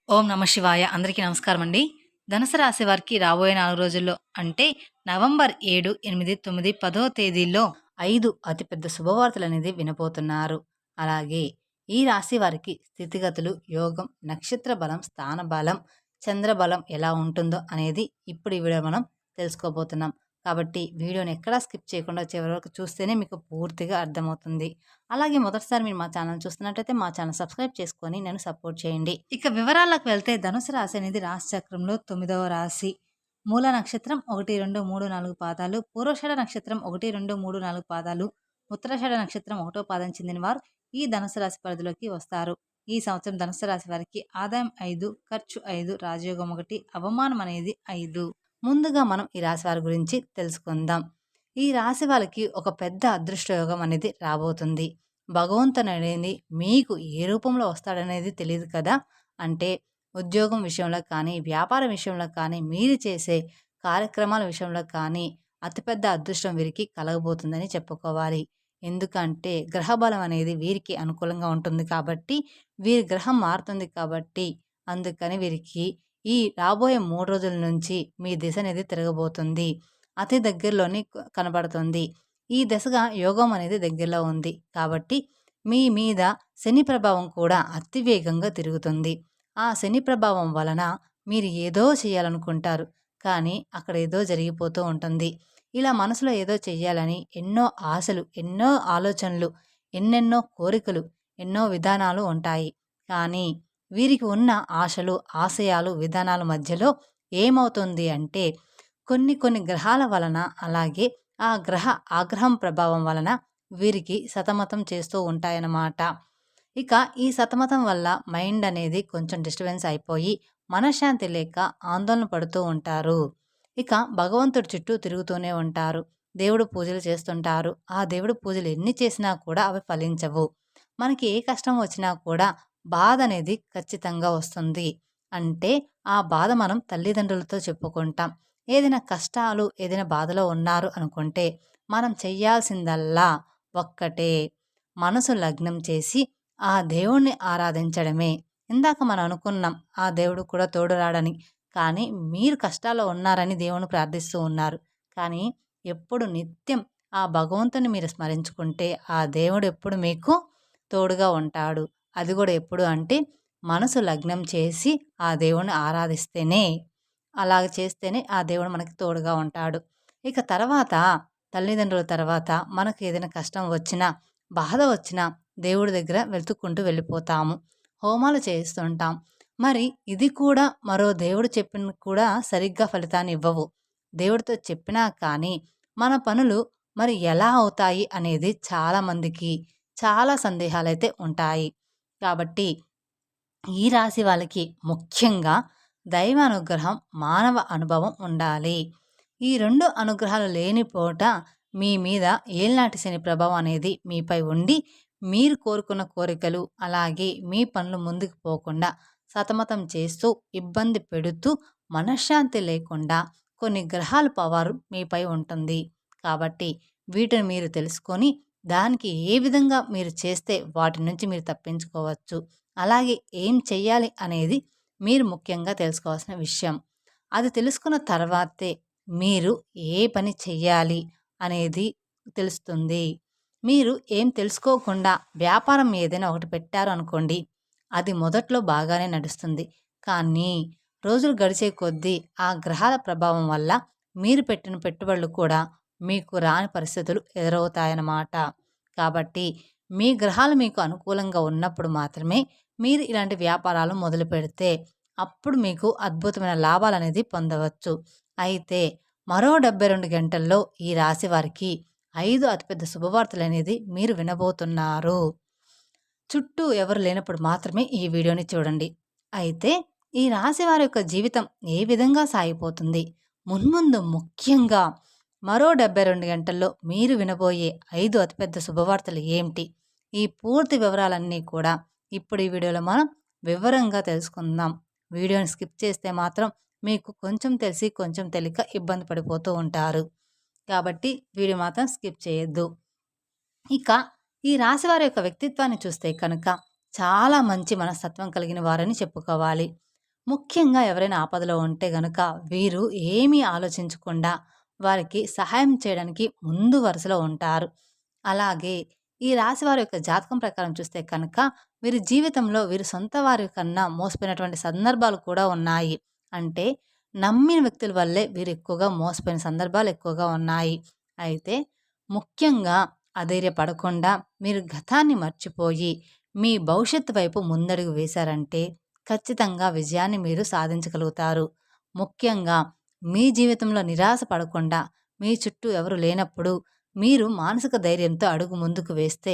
ఓం నమ శివాయ. అందరికీ నమస్కారం అండి. ధనుసు రాశి వారికి రాబోయే 4 రోజుల్లో అంటే నవంబర్ 7, 8, 9, 10 తేదీల్లో 5 అతిపెద్ద శుభవార్తలనేది వినబోతున్నారు. అలాగే ఈ రాశి వారికి స్థితిగతులు, యోగం, నక్షత్ర బలం, స్థాన బలం, చంద్రబలం ఎలా ఉంటుందో అనేది ఇప్పుడు ఈ వీడియో మనం తెలుసుకోబోతున్నాం. కాబట్టి వీడియోని ఎక్కడా స్కిప్ చేయకుండా చివరి వరకు చూస్తేనే మీకు పూర్తిగా అర్థమవుతుంది. అలాగే మొదటిసారి మీరు మా ఛానల్ చూస్తున్నట్టయితే మా ఛానల్ సబ్స్క్రైబ్ చేసుకొని నన్ను సపోర్ట్ చేయండి. ఇక వివరాలకు వెళ్తే ధనుసు రాశి అనేది రాశి చక్రంలో 9వ రాశి. మూల నక్షత్రం 1, 2, 3, 4 పాదాలు, పూర్వషాఢ నక్షత్రం 1, 2, 3, 4 పాదాలు, ఉత్తరాషాఢ నక్షత్రం 1వ పాదం చెందిన వారు ఈ ధనుసు రాశి పరిధిలోకి వస్తారు. ఈ సంవత్సరం ధనుసు రాశి వారికి ఆదాయం 5, ఖర్చు 5, రాజయోగం 1, అవమానం అనేది 5. ముందుగా మనం ఈ రాశి వారి గురించి తెలుసుకుందాం. ఈ రాశి వాళ్ళకి ఒక పెద్ద అదృష్ట యోగం అనేది రాబోతుంది. భగవంతుడు అనేది మీకు ఏ రూపంలో వస్తాడనేది తెలియదు కదా. అంటే ఉద్యోగం విషయంలో కానీ, వ్యాపారం విషయంలో కానీ, మీరు చేసే కార్యక్రమాల విషయంలో కానీ అతిపెద్ద అదృష్టం వీరికి కలగబోతుందని చెప్పుకోవాలి. ఎందుకంటే గ్రహబలం అనేది వీరికి అనుకూలంగా ఉంటుంది కాబట్టి, వీరి గ్రహం మారుతుంది కాబట్టి, అందుకని వీరికి ఈ రాబోయే 3 రోజుల నుంచి మీ దిశ అనేది తిరగబోతుంది. అతి దగ్గరలోని కనబడుతుంది. ఈ దశగా యోగం అనేది దగ్గరలో ఉంది. కాబట్టి మీ మీద శని ప్రభావం కూడా అతి వేగంగా తిరుగుతుంది. ఆ శని ప్రభావం వలన మీరు ఏదో చేయాలనుకుంటారు. కానీ అక్కడ ఏదో జరిగిపోతూ ఉంటుంది. ఇలా మనసులో ఏదో చెయ్యాలని ఎన్నో ఆశలు, ఎన్నో ఆలోచనలు, ఎన్నెన్నో కోరికలు, ఎన్నో విధానాలు ఉంటాయి. కానీ వీరికి ఉన్న ఆశలు, ఆశయాలు, విధానాల మధ్యలో ఏమవుతుంది అంటే కొన్ని గ్రహాల వలన అలాగే ఆగ్రహం ప్రభావం వలన వీరికి సతమతం చేస్తూ ఉంటాయన్నమాట. ఇక ఈ సతమతం వల్ల మైండ్ అనేది కొంచెం డిస్టర్బెన్స్ అయిపోయి మనశ్శాంతి లేక ఆందోళన పడుతూ ఉంటారు. ఇక భగవంతుడి చుట్టూ తిరుగుతూనే ఉంటారు. దేవుడు పూజలు చేస్తుంటారు. ఆ దేవుడు పూజలు ఎన్ని చేసినా కూడా అవి ఫలించవు. మనకి ఏ కష్టం వచ్చినా కూడా బాధ అనేది ఖచ్చితంగా వస్తుంది. అంటే ఆ బాధ మనం తల్లిదండ్రులతో చెప్పుకుంటాం. ఏదైనా కష్టాలు, ఏదైనా బాధలో ఉన్నారు అనుకుంటే మనం చెయ్యాల్సిందల్లా ఒక్కటే, మనసు లగ్నం చేసి ఆ దేవుణ్ణి ఆరాధించడమే. ఇందాక మనం అనుకున్నాం ఆ దేవుడు కూడా తోడు రాడని. కానీ మీరు కష్టాల్లో ఉన్నారని దేవుని ప్రార్థిస్తూ ఉన్నారు. కానీ ఎప్పుడు నిత్యం ఆ భగవంతుని మీరు స్మరించుకుంటే ఆ దేవుడు ఎప్పుడు మీకు తోడుగా ఉంటాడు. అది కూడా ఎప్పుడు అంటే మనసు లగ్నం చేసి ఆ దేవుణ్ణి ఆరాధిస్తేనే, అలాగ చేస్తేనే ఆ దేవుడు మనకి తోడుగా ఉంటాడు. ఇక తర్వాత తల్లిదండ్రుల తర్వాత మనకు ఏదైనా కష్టం వచ్చినా, బాధ వచ్చినా దేవుడి దగ్గర వెతుక్కుంటూ వెళ్ళిపోతాము. హోమాలు చేస్తుంటాం. మరి ఇది కూడా మరో దేవుడు చెప్పిన కూడా సరిగ్గా ఫలితాన్ని ఇవ్వవు. దేవుడితో చెప్పినా కానీ మన పనులు మరి ఎలా అవుతాయి అనేది చాలామందికి చాలా సందేహాలైతే ఉంటాయి. కాబట్టి ఈ రాశి వాళ్ళకి ముఖ్యంగా దైవ అనుగ్రహం, మానవ అనుభవం ఉండాలి. ఈ 2 అనుగ్రహాలు లేని పూట మీ మీద ఏలినాటి శని ప్రభావం అనేది మీపై ఉండి, మీరు కోరుకున్న కోరికలు, అలాగే మీ పనులు ముందుకు పోకుండా సతమతం చేస్తూ, ఇబ్బంది పెడుతూ, మనశ్శాంతి లేకుండా కొన్ని గ్రహాల పవర్ మీపై ఉంటుంది. కాబట్టి వీటిని మీరు తెలుసుకొని, దానికి ఏ విధంగా మీరు చేస్తే వాటి నుంచి మీరు తప్పించుకోవచ్చు. అలాగే ఏం చెయ్యాలి అనేది మీరు ముఖ్యంగా తెలుసుకోవాల్సిన విషయం. అది తెలుసుకున్న తర్వాతే మీరు ఏ పని చెయ్యాలి అనేది తెలుస్తుంది. మీరు ఏం తెలుసుకోకుండా వ్యాపారం ఏదైనా ఒకటి పెట్టారు అనుకోండి, అది మొదట్లో బాగానే నడుస్తుంది. కానీ రోజులు గడిచే కొద్దీ ఆ గ్రహాల ప్రభావం వల్ల మీరు పెట్టిన పెట్టుబడులు కూడా మీకు రాని పరిస్థితులు ఎదురవుతాయన్నమాట. కాబట్టి మీ గ్రహాలు మీకు అనుకూలంగా ఉన్నప్పుడు మాత్రమే మీరు ఇలాంటి వ్యాపారాలు మొదలు పెడితే అప్పుడు మీకు అద్భుతమైన లాభాలనేది పొందవచ్చు. అయితే మరో 72 గంటల్లో ఈ రాశి వారికి 5 అతిపెద్ద శుభవార్తలనేది మీరు వినబోతున్నారు. చుట్టూ ఎవరు లేనప్పుడు మాత్రమే ఈ వీడియోని చూడండి. అయితే ఈ రాశి వారి యొక్క జీవితం ఏ విధంగా సాగిపోతుంది? మున్ముందు ముఖ్యంగా మరో 72 గంటల్లో మీరు వినబోయే 5 అతిపెద్ద శుభవార్తలు ఏమిటి? ఈ పూర్తి వివరాలన్నీ కూడా ఇప్పుడు ఈ వీడియోలో మనం వివరంగా తెలుసుకుందాం. వీడియోని స్కిప్ చేస్తే మాత్రం మీకు కొంచెం తెలిసి కొంచెం తెలియక ఇబ్బంది పడిపోతూ ఉంటారు. కాబట్టి వీడియో మాత్రం స్కిప్ చేయొద్దు. ఇక ఈ రాశివారి యొక్క వ్యక్తిత్వాన్ని చూస్తే కనుక చాలా మంచి మనస్తత్వం కలిగిన వారని చెప్పుకోవాలి. ముఖ్యంగా ఎవరైనా ఆపదలో ఉంటే గనుక వీరు ఏమీ ఆలోచించకుండా వారికి సహాయం చేయడానికి ముందు వరుసలో ఉంటారు. అలాగే ఈ రాశి వారి యొక్క జాతకం ప్రకారం చూస్తే కనుక వీరి జీవితంలో వీరి సొంత వారి కన్నా మోసపోయినటువంటి సందర్భాలు కూడా ఉన్నాయి. అంటే నమ్మిన వ్యక్తుల వల్లే వీరు ఎక్కువగా మోసపోయిన సందర్భాలు ఎక్కువగా ఉన్నాయి. అయితే ముఖ్యంగా అధైర్యపడకుండా మీరు గతాన్ని మర్చిపోయి మీ భవిష్యత్తు వైపు ముందడుగు వేశారంటే ఖచ్చితంగా విజయాన్ని మీరు సాధించగలుగుతారు. ముఖ్యంగా మీ జీవితంలో నిరాశ పడకుండా మీ చుట్టూ ఎవరు లేనప్పుడు మీరు మానసిక ధైర్యంతో అడుగు ముందుకు వేస్తే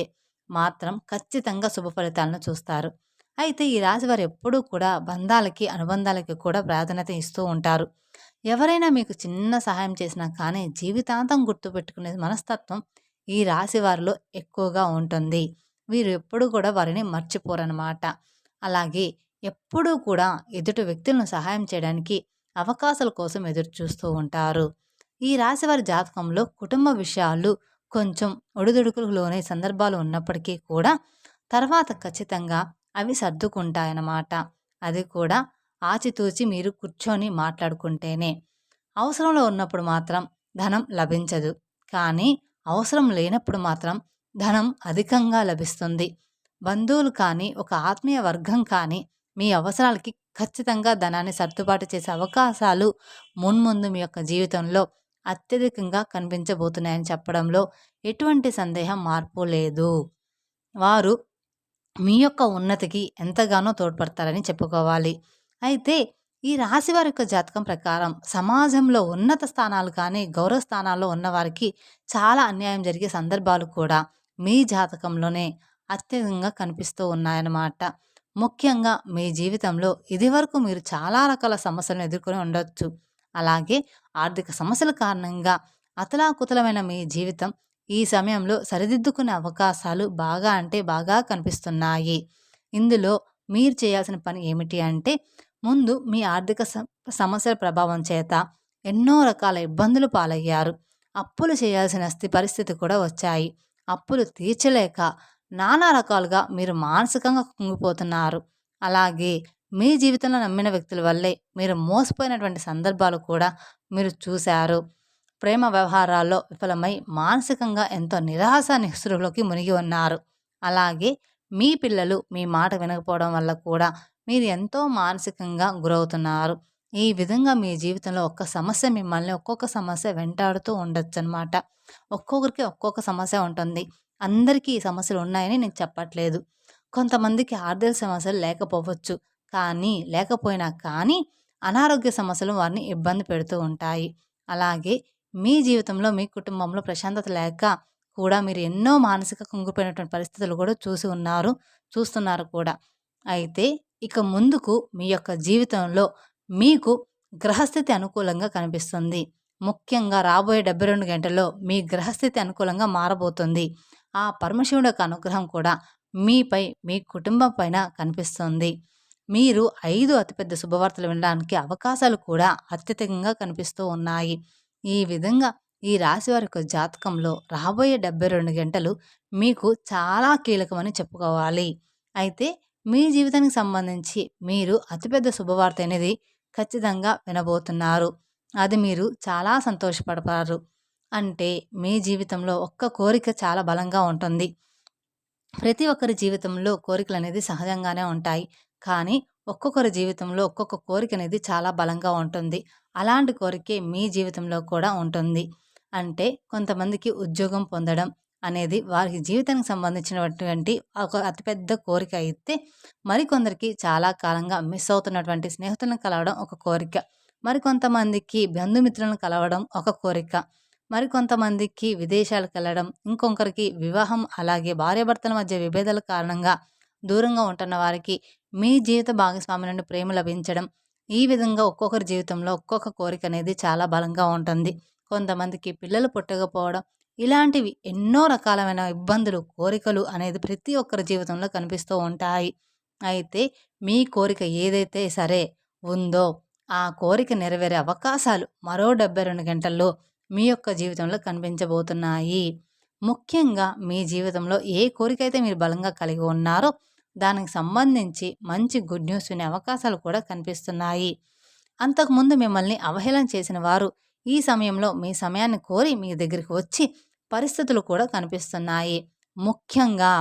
మాత్రం ఖచ్చితంగా శుభ ఫలితాలను చూస్తారు. అయితే ఈ రాశివారు ఎప్పుడూ కూడా బంధాలకి, అనుబంధాలకి కూడా ప్రాధాన్యత ఇస్తూ ఉంటారు. ఎవరైనా మీకు చిన్న సహాయం చేసినా కానీ జీవితాంతం గుర్తుపెట్టుకునే మనస్తత్వం ఈ రాశి వారిలో ఎక్కువగా ఉంటుంది. వీరు ఎప్పుడూ కూడా వారిని మర్చిపోరనమాట. అలాగే ఎప్పుడూ కూడా ఎదుటి వ్యక్తులను సహాయం చేయడానికి అవకాశాల కోసం ఎదురు చూస్తూ ఉంటారు. ఈ రాశివారి జాతకంలో కుటుంబ విషయాలు కొంచెం ఒడిదుడుకులకు లోనే సందర్భాలు ఉన్నప్పటికీ కూడా తర్వాత ఖచ్చితంగా అవి సర్దుకుంటాయన్నమాట. అది కూడా ఆచితూచి మీరు కూర్చొని మాట్లాడుకుంటేనే. అవసరంలో ఉన్నప్పుడు మాత్రం ధనం లభించదు. కానీ అవసరం లేనప్పుడు మాత్రం ధనం అధికంగా లభిస్తుంది. బంధువులు కానీ, ఒక ఆత్మీయ వర్గం కానీ మీ అవసరాలకి ఖచ్చితంగా ధనాన్ని సర్దుబాటు చేసే అవకాశాలు మున్ముందు మీ యొక్క జీవితంలో అత్యధికంగా కనిపించబోతున్నాయని చెప్పడంలో ఎటువంటి సందేహం మార్పు లేదు. వారు మీ యొక్క ఉన్నతికి ఎంతగానో తోడ్పడతారని చెప్పుకోవాలి. అయితే ఈ రాశి వారి యొక్క జాతకం ప్రకారం సమాజంలో ఉన్నత స్థానాలు కానీ, గౌరవ స్థానాల్లో ఉన్నవారికి చాలా అన్యాయం జరిగే సందర్భాలు కూడా మీ జాతకంలోనే అత్యధికంగా కనిపిస్తూ ఉన్నాయన్నమాట. ముఖ్యంగా మీ జీవితంలో ఇదివరకు మీరు చాలా రకాల సమస్యలను ఎదుర్కొని ఉండొచ్చు. అలాగే ఆర్థిక సమస్యల కారణంగా అతలాకుతలమైన మీ జీవితం ఈ సమయంలో సరిదిద్దుకునే అవకాశాలు బాగా అంటే బాగా కనిపిస్తున్నాయి. ఇందులో మీరు చేయాల్సిన పని ఏమిటి అంటే, ముందు మీ ఆర్థిక సమస్యల ప్రభావం చేత ఎన్నో రకాల ఇబ్బందులు పాలయ్యారు. అప్పులు చేయాల్సిన పరిస్థితి కూడా వచ్చాయి. అప్పులు తీర్చలేక నానా రకాలుగా మీరు మానసికంగా కుంగిపోతున్నారు. అలాగే మీ జీవితంలో నమ్మిన వ్యక్తుల వల్లే మీరు మోసపోయినటువంటి సందర్భాలు కూడా మీరు చూశారు. ప్రేమ వ్యవహారాల్లో విఫలమై మానసికంగా ఎంతో నిరాశ నిస్పృహలోకి మునిగి ఉన్నారు. అలాగే మీ పిల్లలు మీ మాట వినకపోవడం వల్ల కూడా మీరు ఎంతో మానసికంగా గురవుతున్నారు. ఈ విధంగా మీ జీవితంలో ఒక్క సమస్య మిమ్మల్ని ఒక్కొక్క సమస్య వెంటాడుతూ ఉండొచ్చనమాట. ఒక్కొక్కరికి ఒక్కొక్క సమస్య ఉంటుంది. అందరికీ ఈ సమస్యలు ఉన్నాయని నేను చెప్పట్లేదు. కొంతమందికి ఆర్థిక సమస్యలు లేకపోవచ్చు. లేకపోయినా కానీ అనారోగ్య సమస్యలు వారిని ఇబ్బంది పెడుతూ ఉంటాయి. అలాగే మీ జీవితంలో, మీ కుటుంబంలో ప్రశాంతత లేక కూడా మీరు ఎన్నో మానసిక కుంగిపోయినటువంటి పరిస్థితులు కూడా చూస్తున్నారు కూడా. అయితే ఇక ముందుకు మీ యొక్క జీవితంలో మీకు గ్రహస్థితి అనుకూలంగా కనిపిస్తుంది. ముఖ్యంగా రాబోయే 72 గంటల్లో మీ గ్రహస్థితి అనుకూలంగా మారబోతుంది. ఆ పరమశివుడి యొక్క అనుగ్రహం కూడా మీపై, మీ కుటుంబం పైన కనిపిస్తుంది. మీరు 5 అతిపెద్ద శుభవార్తలు వినడానికి అవకాశాలు కూడా అత్యధికంగా కనిపిస్తూ ఉన్నాయి. ఈ విధంగా ఈ రాశి వారి యొక్క జాతకంలో రాబోయే 72 గంటలు మీకు చాలా కీలకమని చెప్పుకోవాలి. అయితే మీ జీవితానికి సంబంధించి మీరు అతిపెద్ద శుభవార్త అనేది ఖచ్చితంగా వినబోతున్నారు. అది మీరు చాలా సంతోషపడతారు. అంటే మీ జీవితంలో ఒక్క కోరిక చాలా బలంగా ఉంటుంది. ప్రతి ఒక్కరి జీవితంలో కోరికలనేది సహజంగానే ఉంటాయి. కానీ ఒక్కొక్కరి జీవితంలో ఒక్కొక్క కోరిక అనేది చాలా బలంగా ఉంటుంది. అలాంటి కోరికే మీ జీవితంలో కూడా ఉంటుంది. అంటే కొంతమందికి ఉద్యోగం పొందడం అనేది వారి జీవితానికి సంబంధించినటువంటి ఒక అతిపెద్ద కోరిక అయితే, మరికొందరికి చాలా కాలంగా మిస్ అవుతున్నటువంటి స్నేహితులను కలవడం ఒక కోరిక. మరికొంతమందికి బంధుమిత్రులను కలవడం ఒక కోరిక. మరికొంతమందికి విదేశాలకెళ్ళడం, ఇంకొకరికి వివాహం, అలాగే భార్యాభర్తల మధ్య విభేదాల కారణంగా దూరంగా ఉంటున్న వారికి మీ జీవిత భాగస్వామి నుండి ప్రేమ లభించడం. ఈ విధంగా ఒక్కొక్కరి జీవితంలో ఒక్కొక్క కోరిక అనేది చాలా బలంగా ఉంటుంది. కొంతమందికి పిల్లలు పుట్టకపోవడం, ఇలాంటివి ఎన్నో రకాలమైన ఇబ్బందులు, కోరికలు అనేది ప్రతి ఒక్కరి జీవితంలో కనిపిస్తూ ఉంటాయి. అయితే మీ కోరిక ఏదైతే సరే ఉందో ఆ కోరిక నెరవేరే అవకాశాలు మరో 72 గంటల్లో మీ యొక్క జీవితంలో కనిపించబోతున్నాయి. ముఖ్యంగా మీ జీవితంలో ఏ కోరిక అయితే మీరు బలంగా కలిగి ఉన్నారో దానికి సంబంధించి మంచి గుడ్ న్యూస్ వినే అవకాశాలు కూడా కనిపిస్తున్నాయి. అంతకుముందు మిమ్మల్ని అవహేళన చేసిన వారు ఈ సమయంలో మీ సమయాన్ని కోరి మీ దగ్గరికి వచ్చి పరిస్థితులు కూడా కనిపిస్తున్నాయి. ముఖ్యంగా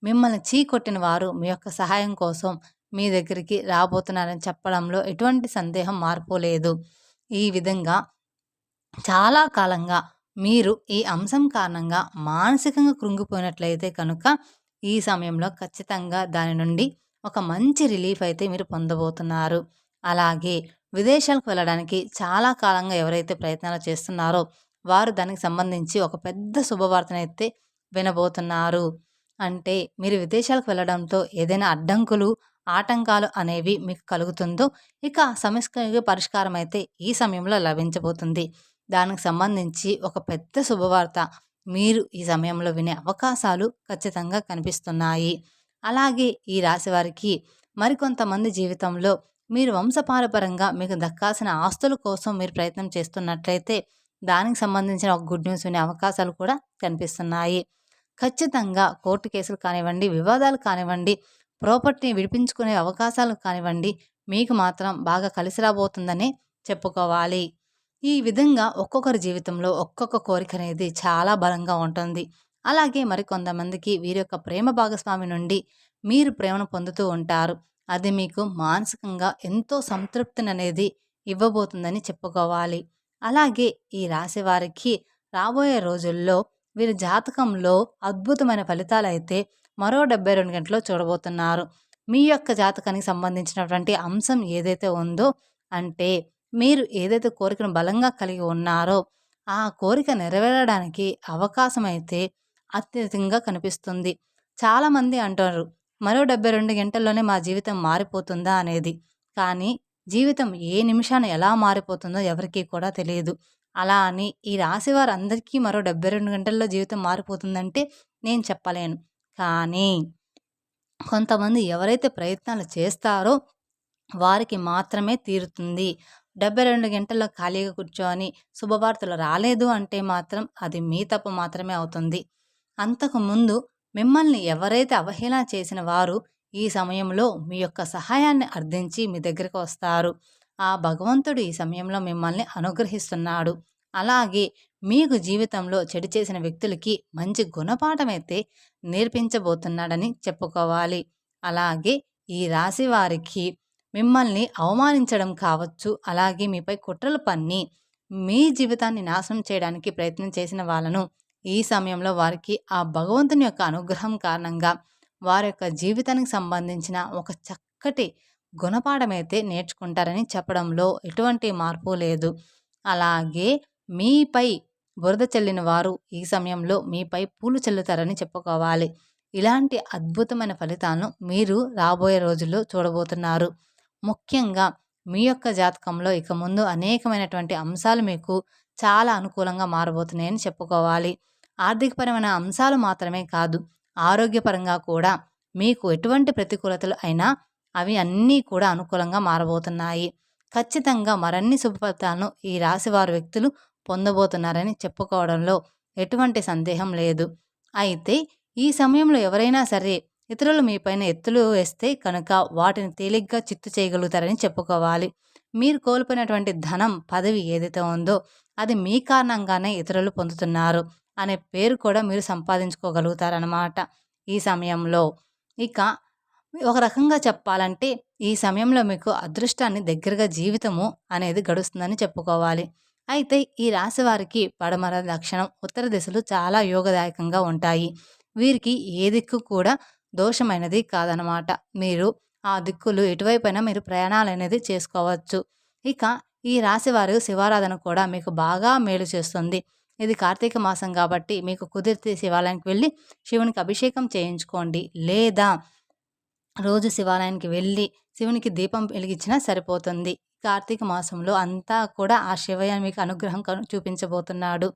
మిమ్మల్ని చీకొట్టిన వారు మీ యొక్క సహాయం కోసం మీ దగ్గరికి రాబోతున్నారని చెప్పడంలో ఎటువంటి సందేహం మార్పు లేదు. ఈ విధంగా చాలా కాలంగా మీరు ఈ అంశం కారణంగా మానసికంగా కృంగిపోయినట్లయితే కనుక ఈ సమయంలో ఖచ్చితంగా దాని నుండి ఒక మంచి రిలీఫ్ అయితే మీరు పొందబోతున్నారు. అలాగే విదేశాలకు వెళ్ళడానికి చాలా కాలంగా ఎవరైతే ప్రయత్నాలు చేస్తున్నారో వారు దానికి సంబంధించి ఒక పెద్ద శుభవార్తనైతే వినబోతున్నారు. అంటే మీరు విదేశాలకు వెళ్ళడంతో ఏదైనా అడ్డంకులు, ఆటంకాలు అనేవి మీకు కలుగుతుందో ఇక సమస్యకి పరిష్కారం అయితే ఈ సమయంలో లభించబోతుంది. దానికి సంబంధించి ఒక పెద్ద శుభవార్త మీరు ఈ సమయంలో వినే అవకాశాలు ఖచ్చితంగా కనిపిస్తున్నాయి. అలాగే ఈ రాశి వారికి మరికొంతమంది జీవితంలో మీరు వంశపారపరంగా మీకు దక్కాల్సిన ఆస్తుల కోసం మీరు ప్రయత్నం చేస్తున్నట్లయితే దానికి సంబంధించిన ఒక గుడ్ న్యూస్ వినే అవకాశాలు కూడా కనిపిస్తున్నాయి. ఖచ్చితంగా కోర్టు కేసులు కానివ్వండి, వివాదాలు కానివ్వండి, ప్రాపర్టీని విడిపించుకునే అవకాశాలు కానివ్వండి, మీకు మాత్రం బాగా కలిసి రాబోతుందని చెప్పుకోవాలి. ఈ విధంగా ఒక్కొక్కరి జీవితంలో ఒక్కొక్క కోరిక అనేది చాలా బలంగా ఉంటుంది. అలాగే మరికొంతమందికి వీరి యొక్క ప్రేమ భాగస్వామి నుండి మీరు ప్రేమను పొందుతూ ఉంటారు. అది మీకు మానసికంగా ఎంతో సంతృప్తిని అనేది ఇవ్వబోతుందని చెప్పుకోవాలి. అలాగే ఈ రాశి వారికి రాబోయే రోజుల్లో వీరి జాతకంలో అద్భుతమైన ఫలితాలైతే మరో 72 గంటల్లో చూడబోతున్నారు. మీ యొక్క జాతకానికి సంబంధించినటువంటి అంశం ఏదైతే ఉందో, అంటే మీరు ఏదైతే కోరికను బలంగా కలిగి ఉన్నారో ఆ కోరిక నెరవేరడానికి అవకాశం అయితే అత్యధికంగా కనిపిస్తుంది. చాలామంది అంటారు మరో 72 గంటల్లోనే మా జీవితం మారిపోతుందా అనేది. కానీ జీవితం ఏ నిమిషాన ఎలా మారిపోతుందో ఎవరికీ కూడా తెలియదు. అలా అని ఈ రాశి వారందరికీ మరో 72 గంటల్లో జీవితం మారిపోతుందంటే నేను చెప్పలేను. కానీ కొంతమంది ఎవరైతే ప్రయత్నాలు చేస్తారో వారికి మాత్రమే తీరుతుంది. 72 గంటల్లో ఖాళీగా కూర్చొని శుభవార్తలు రాలేదు అంటే మాత్రం అది మీ తప్పు మాత్రమే అవుతుంది. అంతకుముందు మిమ్మల్ని ఎవరైతే అవహేళన చేసిన వారు ఈ సమయంలో మీ యొక్క సహాయాన్ని అర్థించి మీ దగ్గరికి వస్తారు. ఆ భగవంతుడు ఈ సమయంలో మిమ్మల్ని అనుగ్రహిస్తున్నాడు. అలాగే మీకు జీవితంలో చెడు చేసిన వ్యక్తులకి మంచి గుణపాఠం అయితే నేర్పించబోతున్నాడని చెప్పుకోవాలి. అలాగే ఈ రాశి వారికి మిమ్మల్ని అవమానించడం కావచ్చు, అలాగే మీపై కుట్రలు పన్ని మీ జీవితాన్ని నాశనం చేయడానికి ప్రయత్నం చేసిన వాళ్ళను ఈ సమయంలో వారికి ఆ భగవంతుని యొక్క అనుగ్రహం కారణంగా వారి యొక్క జీవితానికి సంబంధించిన ఒక చక్కటి గుణపాఠమైతే నేర్చుకుంటారని చెప్పడంలో ఎటువంటి మార్పు లేదు. అలాగే మీపై బురద చల్లిన వారు ఈ సమయంలో మీపై పూలు చల్లుతారని చెప్పుకోవాలి. ఇలాంటి అద్భుతమైన ఫలితాలను మీరు రాబోయే రోజుల్లో చూడబోతున్నారు. ముఖ్యంగా మీ యొక్క జాతకంలో ఇక ముందు అనేకమైనటువంటి అంశాలు మీకు చాలా అనుకూలంగా మారబోతున్నాయని చెప్పుకోవాలి. ఆర్థికపరమైన అంశాలు మాత్రమే కాదు, ఆరోగ్యపరంగా కూడా మీకు ఎటువంటి ప్రతికూలతలు అయినా అవి అన్నీ కూడా అనుకూలంగా మారబోతున్నాయి. ఖచ్చితంగా మరిన్ని శుభ ఫలితాలను ఈ రాశివారి వ్యక్తులు పొందబోతున్నారని చెప్పుకోవడంలో ఎటువంటి సందేహం లేదు. అయితే ఈ సమయంలో ఎవరైనా సరే ఇతరులు మీపైన ఎత్తులు వేస్తే కనుక వాటిని తేలిగ్గా చిత్తు చేయగలుగుతారని చెప్పుకోవాలి. మీరు కోల్పోయినటువంటి ధనం, పదవి ఏదైతే ఉందో అది మీ కారణంగానే ఇతరులు పొందుతున్నారు అనే పేరు కూడా మీరు సంపాదించుకోగలుగుతారన్నమాట ఈ సమయంలో. ఇక ఒక రకంగా చెప్పాలంటే ఈ సమయంలో మీకు అదృష్టాన్ని దగ్గరగా జీవితము అనేది గడుస్తుందని చెప్పుకోవాలి. అయితే ఈ రాశి వారికి పడమర, దక్షిణం, ఉత్తర దిశలు చాలా యోగదాయకంగా ఉంటాయి. వీరికి ఏ దిక్కు కూడా దోషమైనది కాదనమాట. మీరు ఆ దిక్కులు ఎటువైపైనా మీరు ప్రయాణాలు అనేది చేసుకోవచ్చు. ఇక ఈ రాశివారు శివారాధన కూడా మీకు బాగా మేలు చేస్తుంది. ఇది కార్తీక మాసం కాబట్టి మీకు కుదిరితే శివాలయానికి వెళ్ళి శివునికి అభిషేకం చేయించుకోండి. లేదా రోజు శివాలయానికి వెళ్ళి శివునికి దీపం వెలిగించినా సరిపోతుంది. కార్తీక మాసంలో అంతా కూడా ఆ శివయ్య మీకు అనుగ్రహం చూపించబోతున్నాడు.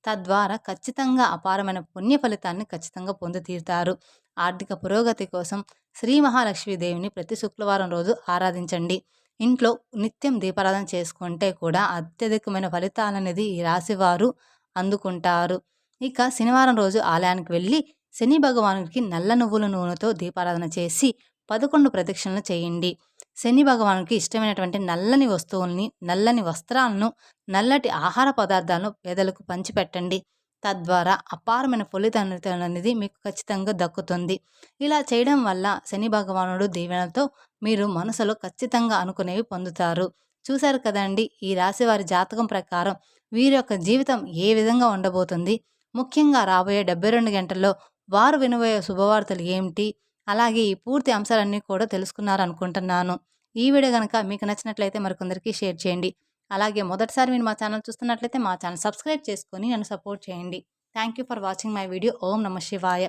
తద్వారా ఖచ్చితంగా అపారమైన పుణ్య ఫలితాన్ని ఖచ్చితంగా పొంది తీరుతారు. ఆర్థిక పురోగతి కోసం శ్రీ మహాలక్ష్మీదేవిని ప్రతి శుక్రవారం రోజు ఆరాధించండి. ఇంట్లో నిత్యం దీపారాధన చేసుకుంటే కూడా అత్యధికమైన ఫలితాలనేది ఈ రాశివారు అందుకుంటారు. ఇక శనివారం రోజు ఆలయానికి వెళ్ళి శని భగవానుడికి నల్ల నువ్వుల నూనెతో దీపారాధన చేసి 11 ప్రదక్షిణలు చేయండి. శని భగవానుడికి ఇష్టమైనటువంటి నల్లని వస్తువుల్ని, నల్లని వస్త్రాలను, నల్లటి ఆహార పదార్థాలను పేదలకు పంచిపెట్టండి. తద్వారా అపారమైన ఫలితం అనేది మీకు ఖచ్చితంగా దక్కుతుంది. ఇలా చేయడం వల్ల శని భగవానుడు దీవెనలతో మీరు మనసులో ఖచ్చితంగా అనుకునేవి పొందుతారు. చూశారు కదండి, ఈ రాశి వారి జాతకం ప్రకారం వీరి యొక్క జీవితం ఏ విధంగా ఉండబోతుంది, ముఖ్యంగా రాబోయే 72 గంటల్లో వారు వినబోయే శుభవార్తలు ఏమిటి, అలాగే ఈ పూర్తి అంశాలన్నీ కూడా తెలుసుకున్నారనుకుంటున్నాను. ఈ వీడియో గనక మీకు నచ్చినట్లయితే మరికొందరికి షేర్ చేయండి. అలాగే మొదటిసారి మీరు మా ఛానల్ చూస్తున్నట్లయితే మా ఛానల్ సబ్స్క్రైబ్ చేసుకొని నన్ను సపోర్ట్ చేయండి. Thank you for watching my video. ఓం నమ శివాయ.